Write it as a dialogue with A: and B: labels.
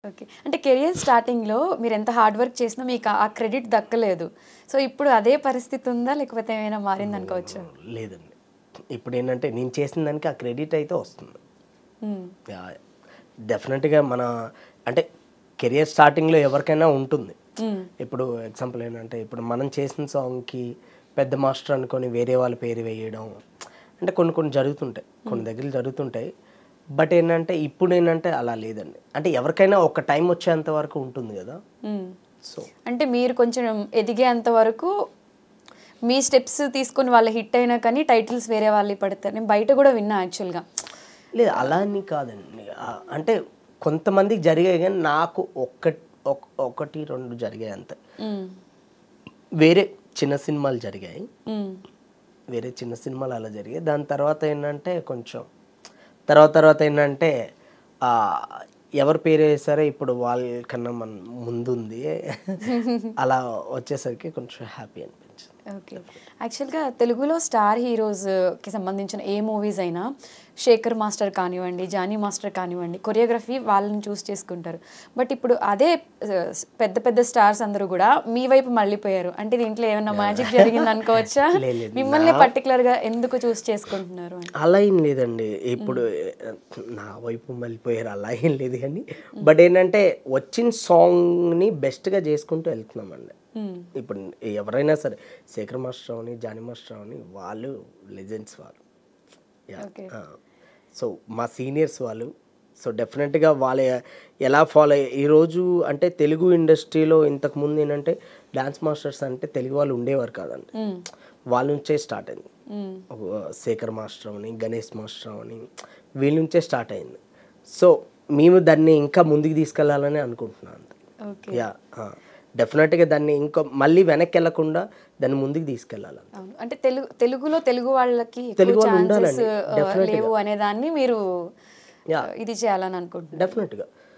A: Okay. అంటే career స్టార్టింగ్‌లో మీరెంత హార్డ్ వర్క్ చేసినా మీకు ఆ క్రెడిట్ దక్కలేదు. సో, ఇప్పుడు అదే పరిస్థితి ఉందా? లేకపోతే ఏమైనా మారిందనుకోవచ్చా?
B: లేదండి. ఇప్పుడేంటంటే నేను చేసిన దానికి ఆ క్రెడిట్ అయితే వస్తుంది.
A: హ్మ్.
B: యాహ్! డెఫినెట్‌గా మన అంటే కెరియర్ స్టార్టింగ్‌లో ఎవరికైనా ఉంటుంది.
A: హ్మ్.
B: ఇప్పుడు ఎగ్జాంపుల్ ఏంటంటే ఇప్పుడు మనం చేసిన సాంగ్‌కి పెద్ద మాస్టర్ అనుకోని వేరే వాళ్ళ పేరు వేయడం అంటే కొన్ని కొన్ని జరుగుతుంటాయి. కొన్ని దగ్గరలు జరుగుతుంటాయి. బట్ ఏంటంటే ఇప్పుడేంటంటే అలా లేదండి. అంటే ఎవరికైనా ఒక టైం వచ్చేంత వరకు ఉంటుంది గదా!
A: హ్మ్.
B: సో
A: అంటే మీరు కొంచెం ఎదిగేంత వరకు మీ స్టెప్స్ తీసుకొని వాళ్ళు హిట్ అయినా కానీ టైటిల్స్ వేరే వాళ్ళయి పడతారు. నేను బయట గూడా విన్నా యాక్చువల్‌గా.
B: లేదు అలా అని కాదండి. అంటే కొంతమందికి జరిగాయి గానీ నాకు ఒకటి, 2 జరిగాయి అంతే.
A: హ్మ్.
B: వేరే చిన్న సినిమాలు జరిగాయి.
A: హ్మ్.
B: వేరే చిన్న సినిమాలు అలా జరిగాయి. దాని తర్వాత ఏంటంటే కొంచెం తర్వాత ఏంటంటే ఎవరి పేరు వేసారో ఇప్పుడు వాళ్ళకన్నా ముందుంది. అలా వచ్చేసరికి కొంచెం హ్యాపీ అనిపించింది.
A: ఓకే. యాక్చువల్‌గా తెలుగులో స్టార్ హీరోస్‌కి సంబంధించిన ఏ మూవీస్ అయినా శేఖర్ మాస్టర్ కానివ్వండి, జానీ మాస్టర్ కానివ్వండి, కొరియోగ్రఫీ వాళ్ళని చూస్ చేసుకుంటారు. బట్ ఇప్పుడు అదే పెద్ద పెద్ద స్టార్స్ అందరూ గూడా మీ వైపు మళ్ళిపోయారు. అంటే దీంట్లో ఏమన్నా మ్యాజిక్ జరిగిందనుకోవచ్చా?
B: లేదు
A: మిమ్మల్ని పర్టిక్యులర్‌గా ఎందుకు చూస్ చేసుకుంటున్నారు అని?
B: అలా ఏం లేదండి. ఇప్పుడు నా వైపు మళ్ళిపోయారు అలా ఏం లేదు గానీ, బట్ ఏంటంటే వచ్చిన సాంగ్‌ని బెస్ట్‌గా చేసుకుంటూ వెళ్తున్నామండి.
A: హ్మ్.
B: ఇప్పుడు ఎవరైనా సరే శేఖర్ మాస్టర్ అవని, జానీ మాస్టర్ అవని వాళ్ళు లెజెండ్స్ వాళ్ళు. యాహ్!
A: ఓకే.
B: సో, మా సీనియర్స్ వాళ్ళు. సో, డెఫినెట్‌గా వాళ్ళ ఎలా ఫాలో ఈరోజు అంటే తెలుగు ఇండస్ట్రీలో ఇంతకుముందు ఏంటంటే డాన్స్ మాస్టర్స్ అంటే తెలుగు వాళ్ళు ఉండేవారు కాదండి.
A: హ్మ్.
B: వాళ్ళ నుంచే స్టార్ట్ అయింది.
A: హ్మ్.
B: శేఖర్ మాస్టర్ అవని, గణేష్ మాస్టర్ అవని వీళ్ళ నుంచే స్టార్ట్ అయింది. సో, మేము దాన్ని ఇంకా ముందుకు తీసుకెళ్ళాలని అనుకుంటున్నాను అంతే.
A: ఓకే.
B: యాహ్! డెఫినెట్‌గా దాన్ని ఇంకా మళ్ళీ వెనక్కెళ్ళకుండా దాన్ని ముందుకు తీసుకెళ్ళాలి.
A: అవును. అంటే తెలుగులో తెలుగు వాళ్ళకి ఎక్కువ
B: తెలుగు వాళ్ళు
A: ఛాన్సెస్
B: ఉండాలండి. డెఫినెట్‌గా.
A: లేవు అనేదాన్ని మీరు
B: యాహ్!
A: ఇది చేయాలని అనుకుంటున్నారు.
B: డెఫినెట్‌గా.